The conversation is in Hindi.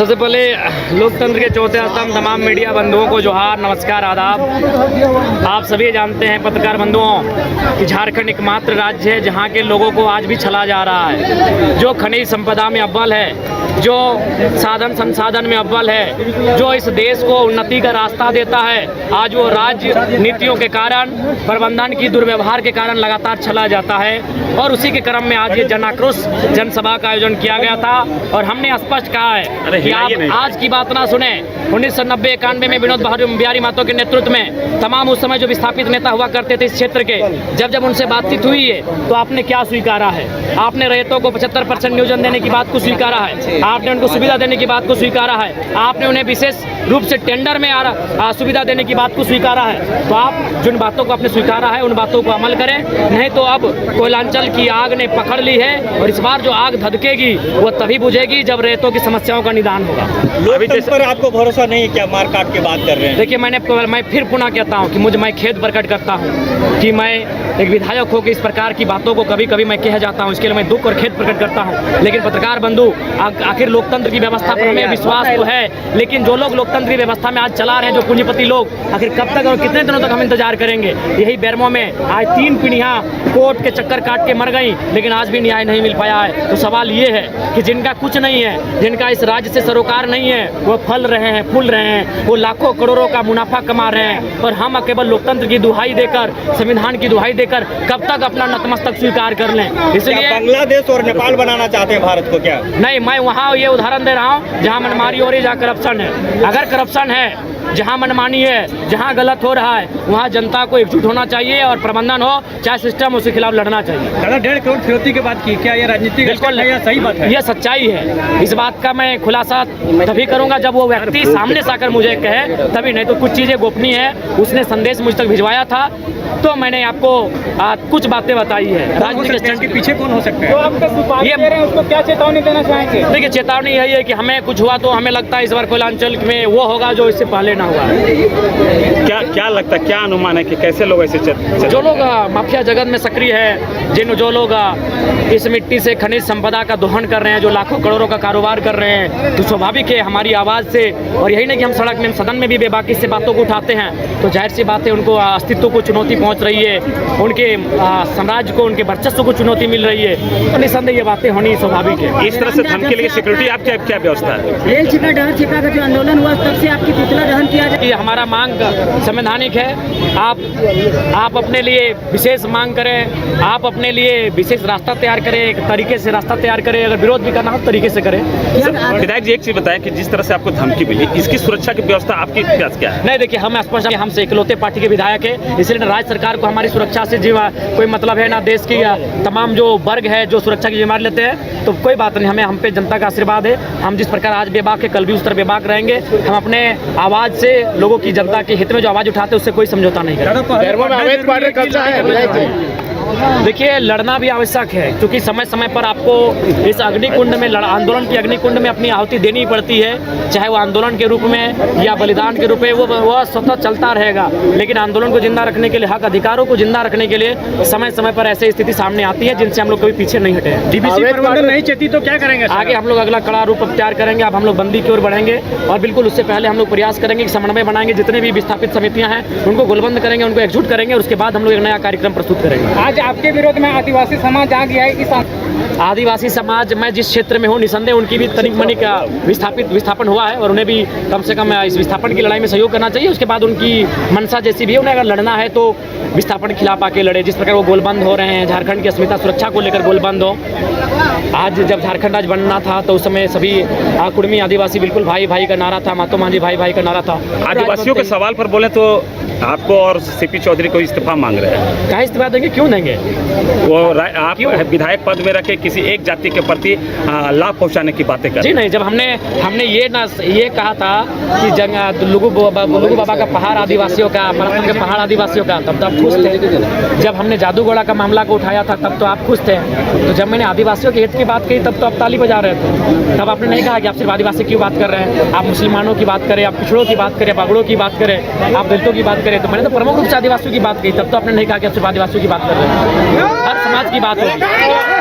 सबसे पहले लोकतंत्र के चौथे स्तंभ तमाम मीडिया बंधुओं को जोहार, नमस्कार, आदाब। आप सभी जानते हैं पत्रकार बंधुओं कि झारखंड एकमात्र राज्य है जहां के लोगों को आज भी छला जा रहा है। जो खनिज संपदा में अव्वल है, जो साधन संसाधन में अव्वल है, जो इस देश को उन्नति का रास्ता देता है, आज वो राज्य नीतियों के कारण, प्रबंधन की दुर्व्यवहार के कारण लगातार छला जाता है। और उसी के क्रम में आज ये जन आक्रोश जनसभा का आयोजन किया गया था और हमने स्पष्ट कहा है कि आप आज की बात ना सुने। 1990-91 में विनोद बिहारी महतो के नेतृत्व में तमाम उस समय जो विस्थापित नेता हुआ करते थे इस क्षेत्र के, जब उनसे बातचीत हुई है तो आपने क्या स्वीकारा है? आपने रैयतों को 75% नियोजन देने की बात को स्वीकारा है, आपने उनको सुविधा देने की बात को स्वीकारा है, आपने उन्हें विशेष रूप से टेंडर में सुविधा देने की बात को स्वीकारा है। तो आप जिन बातों को आपने स्वीकारा है उन बातों को अमल करें, नहीं तो अब कोयलांचल की आग ने पकड़ ली है और इस बार जो आग धधकेगी वो तभी बुझेगी जब रेतों की समस्याओं का निदान होगा। लोकतंत्र पर आपको भरोसा नहीं है क्या? मार काट के बात कर रहे हैं। देखिए, मैं फिर पुनः कहता हूं कि मैं खेद प्रकट करता हूं कि मैं एक विधायक होकर इस प्रकार की बातों को कभी कभी मैं कह जाता हूं। इसके लिए मैं दुख और खेद प्रकट करता हूं। लेकिन पत्रकार बंधु, आखिर लोकतंत्र की व्यवस्था पर हमें विश्वास तो है, लेकिन जो लोग लोकतंत्र की व्यवस्था में आज चला रहे हैं, जो पूंजीपति लोग, आखिर कब तक और कितने दिनों तक हम इंतजार करेंगे? यही बेरमो में आज 3 पीढ़ियां कोर्ट के चक्कर काट के मर गई, लेकिन आज भी न्याय नहीं मिल पाया है। तो सवाल ये है कि जिनका कुछ नहीं है, जिनका इस राज्य से सरोकार नहीं है, वो फल रहे हैं, फूल रहे हैं, वो लाखों करोड़ों का मुनाफा कमा रहे हैं, और हम केवल लोकतंत्र की दुहाई देकर, संविधान की दुहाई देकर कब तक अपना नतमस्तक स्वीकार कर लें? इसलिए बांग्लादेश और नेपाल बनाना चाहते हैं भारत को क्या? नहीं, मैं वहाँ ये उदाहरण दे रहा हूँ जहाँ मनमानी हो रही है, जहाँ करप्शन है। अगर करप्शन है, जहाँ मनमानी है, जहाँ गलत हो रहा है, वहाँ जनता को एकजुट होना चाहिए और प्रबंधन हो चाहे सिस्टम, उसके खिलाफ लड़ना चाहिए। 1.5 करोड़ फिरौती की बात की, क्या ये राजनीतिक? बिल्कुल सही बात है, ये सच्चाई है। इस बात का मैं खुलासा तभी करूंगा जब वो व्यक्ति सामने से आकर मुझे कहे, तभी। नहीं तो कुछ चीज़ें गोपनीय है। उसने संदेश मुझ तक भिजवाया था तो मैंने आपको कुछ बातें बताई है। राजनीतिक के पीछे कौन हो सकता है? तो आपका सुपारी दे रहे हैं, उसको क्या चेतावनी देना चाहेंगे? देखिए, चेतावनी यही है कि हमें कुछ हुआ तो हमें लगता है इस बार कोयलांचल में वो होगा जो इससे पहले ना हुआ। क्या लगता है, क्या अनुमान है कि कैसे लोग ऐसे जो लोग माफिया जगत में सक्रिय है, जो लोग इस मिट्टी से खनिज संपदा का दोहन कर रहे हैं, जो लाखों करोड़ों का कारोबार कर रहे हैं, तो स्वाभाविक है हमारी आवाज़ से, और यही नहीं कि हम सड़क में, सदन में भी बेबाकी से बातों को उठाते हैं, तो जाहिर सी बात है उनको अस्तित्व को चुनौती पहुंच रही है, उनके साम्राज्य को, उनके वर्चस्व को चुनौती मिल रही है, तो निस्संदेह ये बातें होनी स्वाभाविक है। इस तरह से धन के लिए सिक्योरिटी आपकी क्या व्यवस्था है? रेल छिपा डहर छिपा का जो आंदोलन हुआ तब से आपकी पुतला दहन किया जाए? हमारा मांग संवैधानिक है। आप अपने लिए विशेष मांग करें, आप अपने लिए विशेष रास्ता तैयार करें, एक तरीके से रास्ता तैयार करें, अगर विरोध भी करना हो तरीके से करें। विधायक जी, एक चीज बताएं कि जिस तरह से आपको धमकी मिली, इसकी सुरक्षा की व्यवस्था आपकी क्या है? नहीं, देखिए, हम स्पष्ट, हम से इकलौते पार्टी के विधायक है, इसलिए राज्य सरकार को हमारी सुरक्षा से कोई मतलब है ना, देश की तमाम जो वर्ग है जो सुरक्षा की जिम्मेदारी लेते हैं, तो कोई बात नहीं। हम पे जनता का आशीर्वाद है। हम जिस प्रकार आज बेबाक है, कल भी उस तरह बेबाक रहेंगे। हम अपने आवाज़ से लोगों की, जनता के हित में जो आवाज़ उठाते हैं उससे कोई समझौता नहीं करेंगे। देखिए, लड़ना भी आवश्यक है, क्योंकि समय समय पर आपको इस अग्निकुंड में, आंदोलन की अग्निकुंड में अपनी आहुति देनी पड़ती है, चाहे वो आंदोलन के रूप में या बलिदान के रूप में, वो स्वतः चलता रहेगा। लेकिन आंदोलन को जिंदा रखने के लिए, हक अधिकारों को जिंदा रखने के लिए समय समय पर ऐसी स्थिति सामने आती है जिनसे हम लोग कभी पीछे नहीं हटे। डीबीसी प्रबंधन नहीं चाहती तो क्या करेंगे? आगे हम लोग अगला कड़ा रूप तैयार करेंगे। अब हम लोग बंदी की ओर बढ़ेंगे और बिल्कुल उससे पहले हम लोग प्रयास करेंगे कि समन्वय बनाएंगे, जितने भी विस्थापित समितियां हैं उनको गोलबंद करेंगे, उनको एकजुट करेंगे और उसके बाद हम लोग एक नया कार्यक्रम प्रस्तुत करेंगे। आज आपके विरोध में आदिवासी समाज आ गया है कि आदिवासी समाज, मैं जिस क्षेत्र में हूँ, निसंदेह उनकी भी तनिक मनिक विस्थापन हुआ है और उन्हें भी कम से कम इस विस्थापन की लड़ाई में सहयोग करना चाहिए। उसके बाद उनकी मनसा जैसी भी है, उन्हें अगर लड़ना है तो विस्थापन के खिलाफ आके लड़े। जिस प्रकार वो गोलबंद हो रहे हैं, झारखंड की अस्मिता सुरक्षा को लेकर गोलबंद हो। आज जब झारखंड आज बनना था तो उस समय सभी कुड़मी आदिवासी बिल्कुल भाई भाई का नारा था, मातो मांझी भाई भाई का नारा था। आदिवासियों के सवाल पर बोले तो आपको और सीपी चौधरी को इस्तीफा मांग रहे हैं। कहाँ इस्तीफा देंगे, क्यों देंगे? वो आप विधायक पद में रखे किसी एक जाति के प्रति लाभ पहुंचाने की बातें कर। जी नहीं, जब हमने ये कहा था कि लुगु बाबा का पहाड़ आदिवासियों का, मरतम के पहाड़ आदिवासियों का, तब तो आप खुश थे। जब हमने जादूगोड़ा का मामला को उठाया था तब तो आप खुश थे। तो जब मैंने आदिवासियों के हित की बात कही तब तो आप ताली बजा रहे थे। तब आपने नहीं कहा कि आप सिर्फ आदिवासी क्यों बात कर रहे हैं, आप मुसलमानों की बात करें, आप पिछड़ों की बात करें, बागड़ों की बात करें, आप दलितों की बात करें। तो मैंने तो प्रमुख रूप से आदिवासियों की बात कही, तब तो आपने नहीं कहा कि आप सिर्फ आदिवासियों की बात कर रहे हैं। हर समाज की बात होगी।